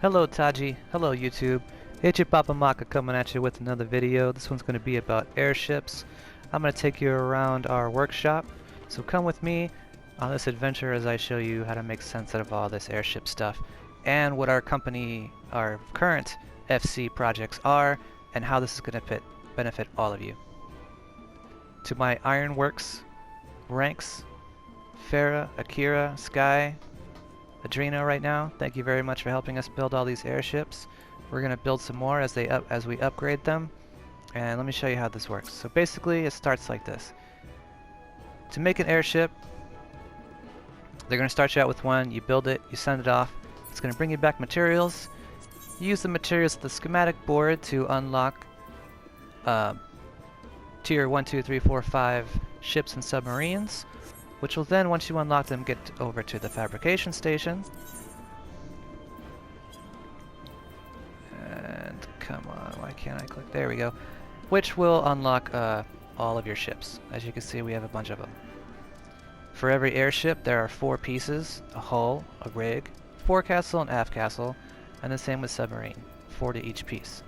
Hello Taji, hello YouTube. It's your Papa Maka coming at you with another video. This one's going to be about airships. I'm going to take you around our workshop. So come with me on this adventure as I show you how to make sense out of all this airship stuff and what our current FC projects are and how this is going to benefit all of you. To my Ironworks ranks, Farah, Akira, Sky, Adreno right now, thank you very much for helping us build all these airships. We're going to build some more as we upgrade them, and let me show you how this works. So basically it starts like this. To make an airship, they're going to start you out with one, you build it, you send it off, it's going to bring you back materials. You use the materials of the schematic board to unlock tier 1, 2, 3, 4, 5 ships and submarines, which will then, once you unlock them, get over to the Fabrication Station. And come on, why can't I click? There we go. Which will unlock all of your ships. As you can see, we have a bunch of them. For every airship, there are 4 pieces: a hull, a rig, forecastle, and aft castle, and the same with submarine, 4 to each piece.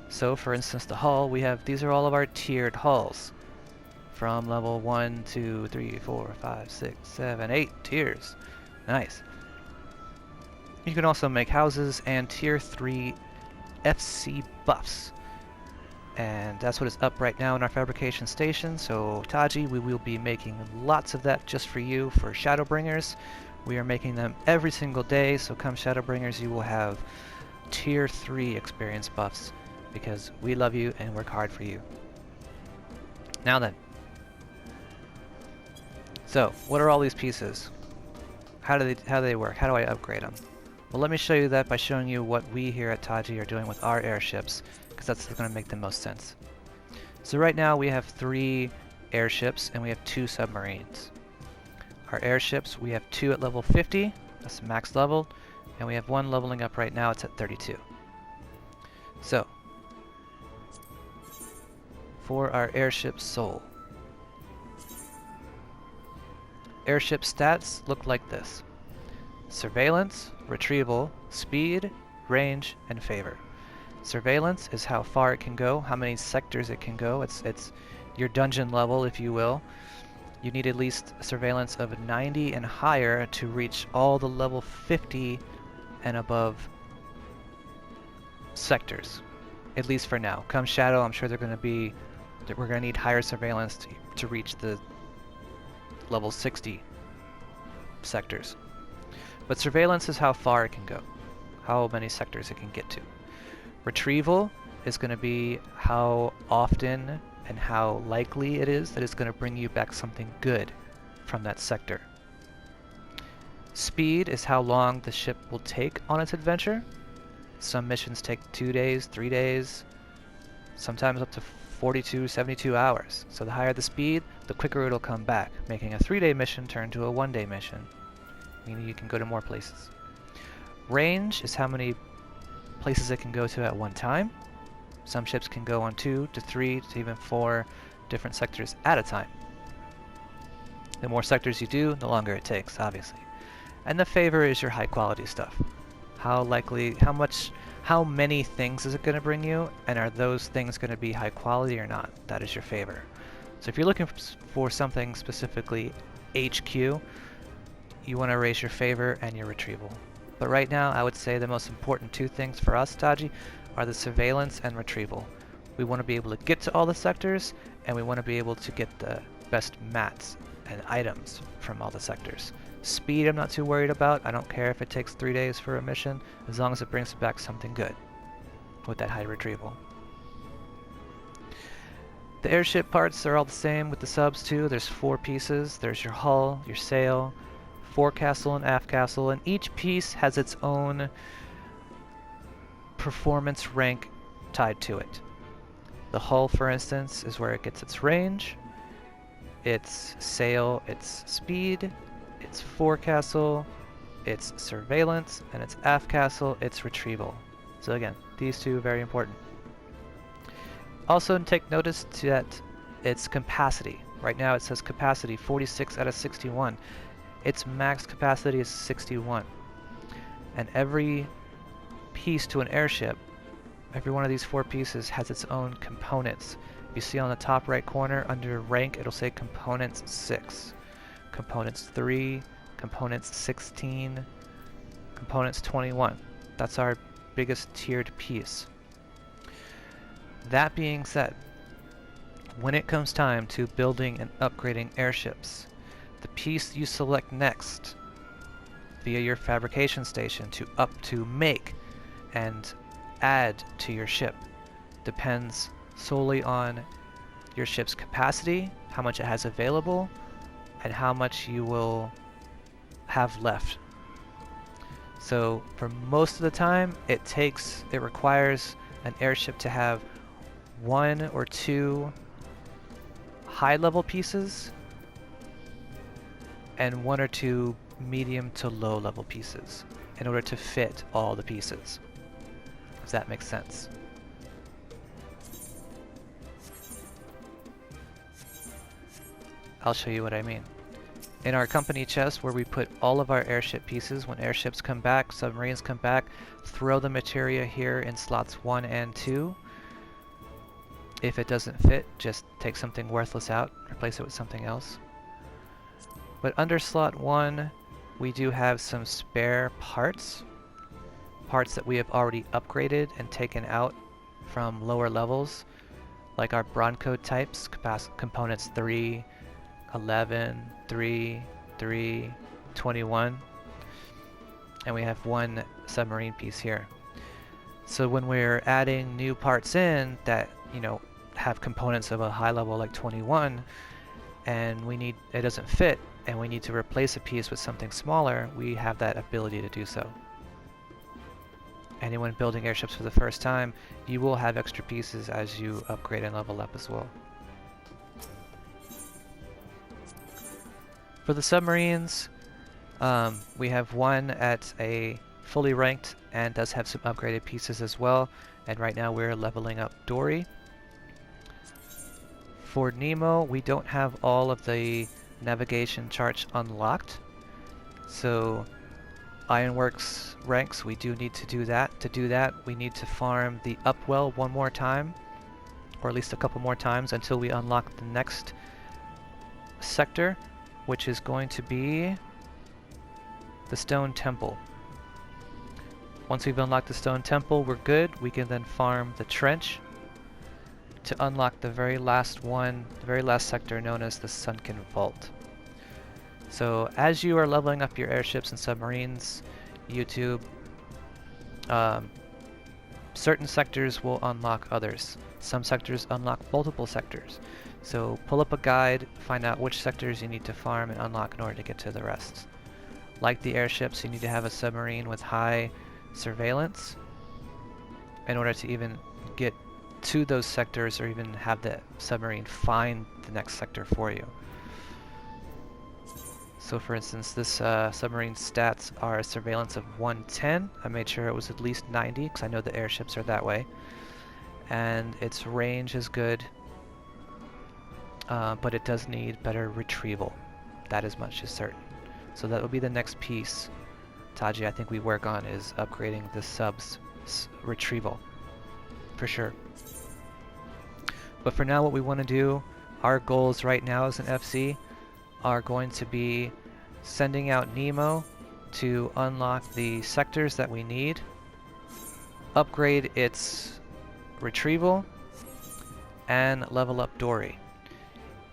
So, for instance, the hull, these are all of our tiered hulls. From level 1, 2, 3, 4, 5, 6, 7, 8 tiers. Nice. You can also make houses and tier 3 FC buffs. And that's what is up right now in our fabrication station. So Taji, we will be making lots of that just for you for Shadowbringers. We are making them every single day, so come Shadowbringers you will have tier 3 experience buffs because we love you and work hard for you. Now then. So, what are all these pieces? How do they work? How do I upgrade them? Well, let me show you that by showing you what we here at Taji are doing with our airships, because that's going to make the most sense. So right now we have 3 airships and we have 2 submarines. Our airships, we have 2 at level 50, that's max level, and we have 1 leveling up right now, it's at 32. So, for our airship soul. Airship stats look like this: surveillance, retrieval, speed, range, and favor. Surveillance is how far it can go, how many sectors it can go. It's your dungeon level, if you will. You need at least surveillance of 90 and higher to reach all the level 50 and above sectors, at least for now. Come Shadow, I'm sure we're going to need higher surveillance to reach the level 60 sectors. But surveillance is how far it can go, how many sectors it can get to. Retrieval is going to be how often and how likely it is that it's going to bring you back something good from that sector. Speed is how long the ship will take on its adventure. Some missions take 2 days, 3 days, sometimes up to 42, 72 hours. So the higher the speed, the quicker it'll come back, making a 3-day mission turn to a 1-day mission, meaning you can go to more places. Range is how many places it can go to at one time. Some ships can go on 2 to 3 to even 4 different sectors at a time. The more sectors you do, the longer it takes, obviously. And the favor is your high quality stuff. How many things is it going to bring you, and are those things going to be high quality or not? That is your favor. So if you're looking for something specifically HQ, you want to raise your favor and your retrieval. But right now, I would say the most important 2 things for us, Taji, are the surveillance and retrieval. We want to be able to get to all the sectors, and we want to be able to get the best mats and items from all the sectors. Speed I'm not too worried about. I don't care if it takes 3 days for a mission, as long as it brings back something good with that high retrieval. The airship parts are all the same with the subs too. There's 4 pieces. There's your hull, your sail, forecastle, and aft castle, and each piece has its own performance rank tied to it. The hull, for instance, is where it gets its range, its sail, its speed, its forecastle, its surveillance, and its aft castle, its retrieval. So again, these 2 are very important. Also take notice that its capacity. Right now it says capacity 46 out of 61. Its max capacity is 61. And every piece to an airship, every one of these 4 pieces has its own components. You see on the top right corner under rank, it'll say components 6, components 3, components 16, components 21. That's our biggest tiered piece. That being said, when it comes time to building and upgrading airships, the piece you select next via your fabrication station to make and add to your ship depends solely on your ship's capacity, how much it has available, and how much you will have left. So for most of the time, it requires an airship to have 1 or 2 high-level pieces and 1 or 2 medium to low-level pieces in order to fit all the pieces. If that makes sense. I'll show you what I mean. In our company chest, where we put all of our airship pieces, when airships come back, submarines come back, throw the materia here in slots 1 and 2. If it doesn't fit, just take something worthless out, replace it with something else. But under slot 1, we do have some spare parts that we have already upgraded and taken out from lower levels, like our Bronco types, components 3, 11, 3, 3, 21, and we have 1 submarine piece here. So when we're adding new parts in that, have components of a high level like 21, and it doesn't fit, and we need to replace a piece with something smaller, we have that ability to do so. Anyone building airships for the first time, you will have extra pieces as you upgrade and level up as well. For the submarines, we have 1 at a fully ranked and does have some upgraded pieces as well, and right now we're leveling up Dory. For Nemo, we don't have all of the navigation charts unlocked, so Ironworks ranks, we do need to do that. To do that, we need to farm the Upwell 1 more time, or at least a couple more times until we unlock the next sector, which is going to be the Stone Temple. Once we've unlocked the Stone Temple, we're good. We can then farm the Trench to unlock the very last sector known as the Sunken Vault. So as you are leveling up your airships and submarines, YouTube, certain sectors will unlock others. Some sectors unlock multiple sectors. So pull up a guide, find out which sectors you need to farm and unlock in order to get to the rest. Like the airships, you need to have a submarine with high surveillance in order to even get to those sectors or even have the submarine find the next sector for you. So for instance, this submarine stats are a surveillance of 110. I made sure it was at least 90 because I know the airships are that way. And its range is good, but it does need better retrieval. That is much is certain. So that will be the next piece, Taji, I think we work on, is upgrading the sub's retrieval, for sure. But for now, what we want to do, our goals right now as an FC are going to be sending out Nemo to unlock the sectors that we need, upgrade its retrieval, and level up Dory.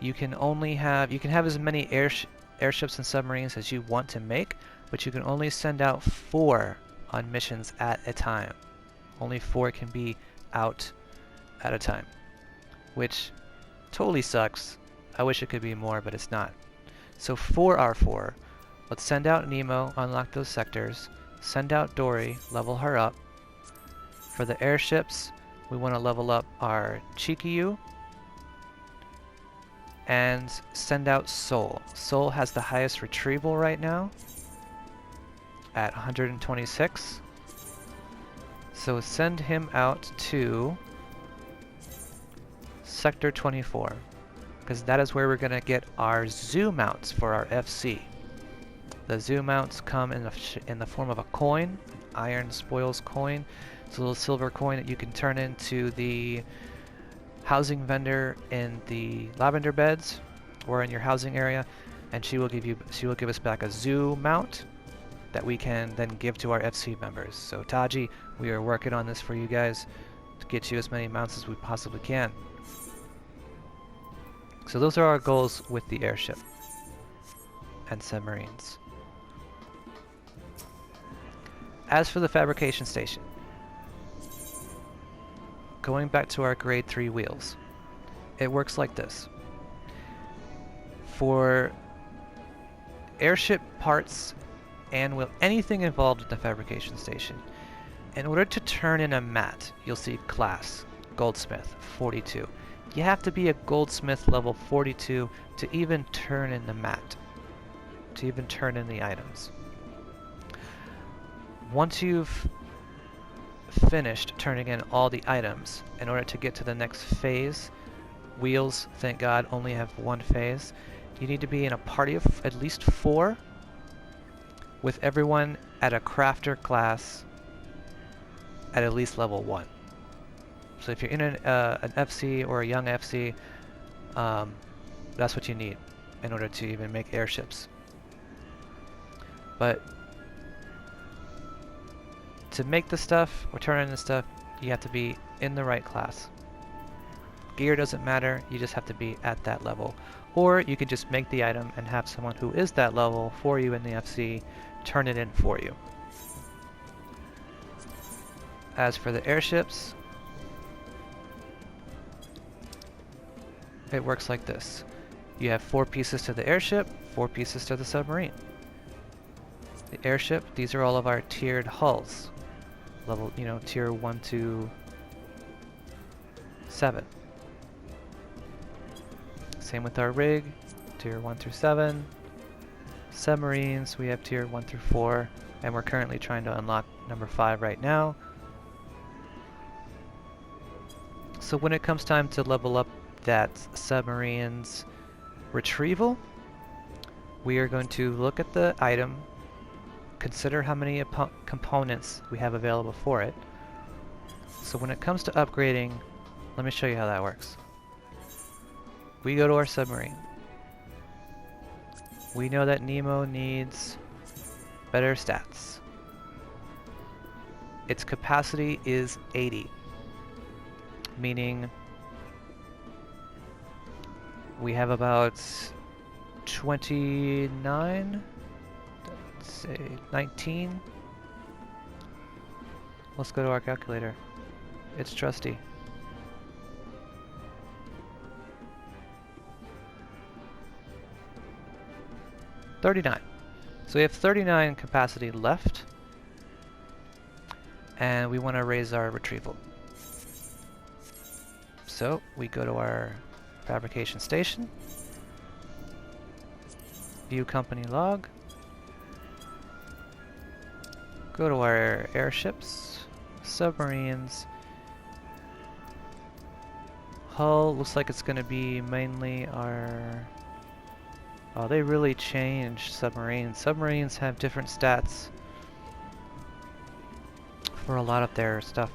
You can have as many airships and submarines as you want to make, but you can only send out 4 on missions at a time. Only 4 can be out at a time, which totally sucks. I wish it could be more, but it's not. So for our 4, let's send out Nemo, unlock those sectors, send out Dory, level her up. For the airships, we want to level up our Chikyu and send out Sol. Sol has the highest retrieval right now at 126. So send him out to Sector 24, because that is where we're going to get our zoo mounts for our FC. The zoo mounts come in the form of a coin, iron spoils coin. It's a little silver coin that you can turn into the housing vendor in the lavender beds or in your housing area, and she will give us back a zoo mount that we can then give to our FC members. So Taji, we are working on this for you guys to get you as many mounts as we possibly can. So those are our goals with the airship and submarines. As for the fabrication station, going back to our grade 3 wheels, it works like this. For airship parts and anything involved with the fabrication station, in order to turn in a mat, you'll see class, goldsmith, 42. You have to be a goldsmith level 42 to even turn in the mat, to even turn in the items. Once you've finished turning in all the items, in order to get to the next phase, wheels, thank God, only have one phase. You need to be in a party of at least 4 with everyone at a crafter class at least level 1. So if you're in an FC or a young FC, that's what you need in order to even make airships. But to make the stuff or turn in the stuff, you have to be in the right class. Gear doesn't matter, you just have to be at that level. Or you can just make the item and have someone who is that level for you in the FC turn it in for you. As for the airships, it works like this. You have 4 pieces to the airship, 4 pieces to the submarine. The airship, these are all of our tiered hulls. Level, tier 1 to 7. Same with our rig, tier 1 through 7. Submarines, we have tier 1 through 4, and we're currently trying to unlock number 5 right now. So when it comes time to level up that submarine's retrieval, we are going to look at the item, consider how many components we have available for it. So when it comes to upgrading, let me show you how that works. We go to our submarine. We know that Nemo needs better stats. Its capacity is 80, meaning we have about 29, let's say 19. Let's go to our calculator. It's trusty. $39. So we have 39 capacity left, and we want to raise our retrieval. So we go to our fabrication station, view company log, go to our airships, submarines, hull. Looks like it's going to be mainly our... Oh, they really changed submarines. Submarines have different stats for a lot of their stuff.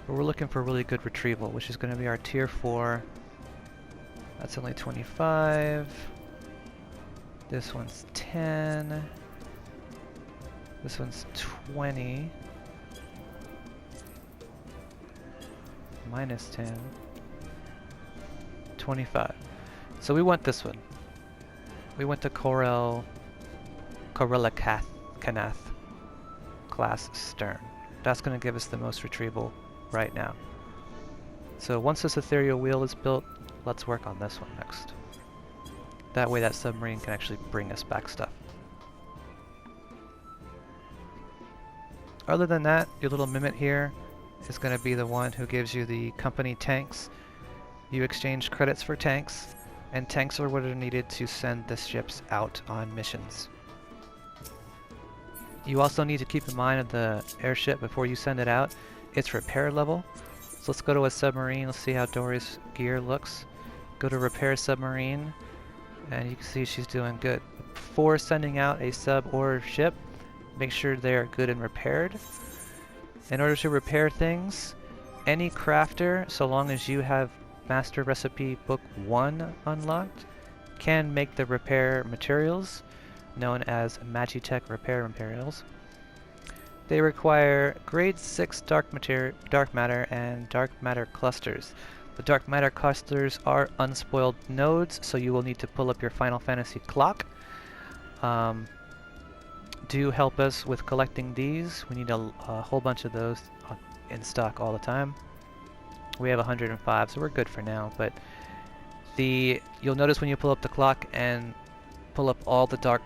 But we're looking for really good retrieval, which is going to be our tier 4. That's only 25. This one's 10. This one's 20. Minus 10. 25. So we want this one. We want the Kanath class stern. That's going to give us the most retrieval right now. So once this ethereal wheel is built, let's work on this one next. That way that submarine can actually bring us back stuff. Other than that, your little Mimit here is going to be the one who gives you the company tanks. You exchange credits for tanks, and tanks are what are needed to send the ships out on missions. You also need to keep in mind of the airship before you send it out, its repair level. So let's go to a submarine, let's see how Dory's gear looks. Go to repair submarine, and you can see she's doing good. Before sending out a sub or ship, make sure they're good and repaired. In order to repair things, any crafter, so long as you have Master Recipe Book 1 unlocked, can make the repair materials, known as Magitech repair materials. They require grade 6 dark matter and dark matter clusters. The dark matter clusters are unspoiled nodes, so you will need to pull up your Final Fantasy clock. Do help us with collecting these. We need a whole bunch of those in stock all the time. We have 105, so we're good for now, but you'll notice when you pull up the clock and pull up all the dark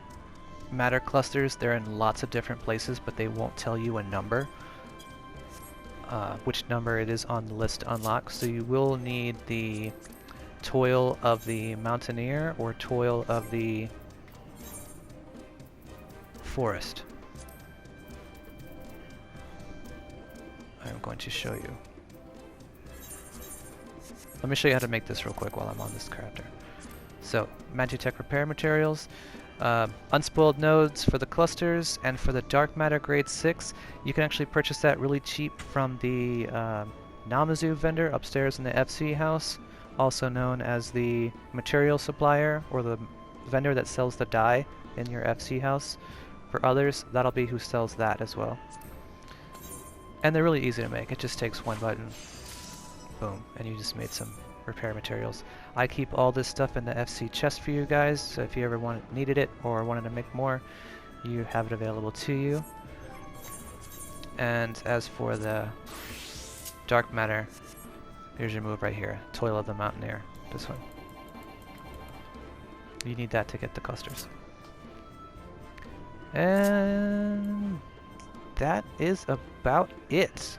matter clusters, they're in lots of different places, but they won't tell you a number, which number it is on the list to unlock. So you will need the Toil of the Mountaineer or Toil of the Forest. I'm going to show you. Let me show you how to make this real quick while I'm on this crafter. So, Magitech repair materials, unspoiled nodes for the clusters, and for the dark matter grade 6, you can actually purchase that really cheap from the Namazu vendor upstairs in the FC house, also known as the material supplier, or the vendor that sells the dye in your FC house. For others, that'll be who sells that as well. And they're really easy to make. It just takes one button. Boom, and you just made some repair materials. I keep all this stuff in the FC chest for you guys, so if you ever needed it or wanted to make more, you have it available to you. And as for the dark matter, here's your move right here, Toil of the Mountaineer, this one. You need that to get the clusters. And that is about it.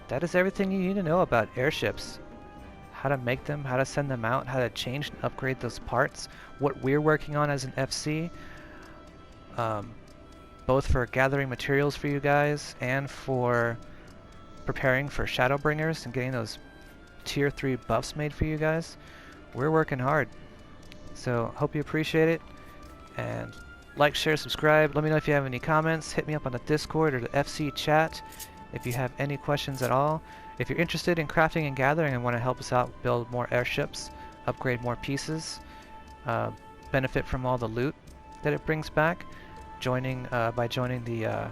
That is everything you need to know about airships. How to make them, how to send them out, how to change and upgrade those parts, what we're working on as an FC, both for gathering materials for you guys and for preparing for Shadowbringers and getting those tier 3 buffs made for you guys. We're working hard. So hope you appreciate it, and like, share, subscribe. Let me know if you have any comments. Hit me up on the Discord or the FC chat if you have any questions at all. If you're interested in crafting and gathering and want to help us out build more airships, upgrade more pieces, benefit from all the loot that it brings back, by joining the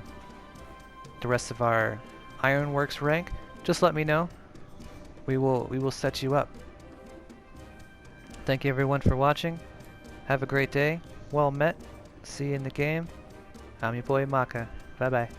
rest of our Ironworks rank, just let me know. We will set you up. Thank you everyone for watching. Have a great day. Well met. See you in the game. I'm your boy Maka. Bye bye.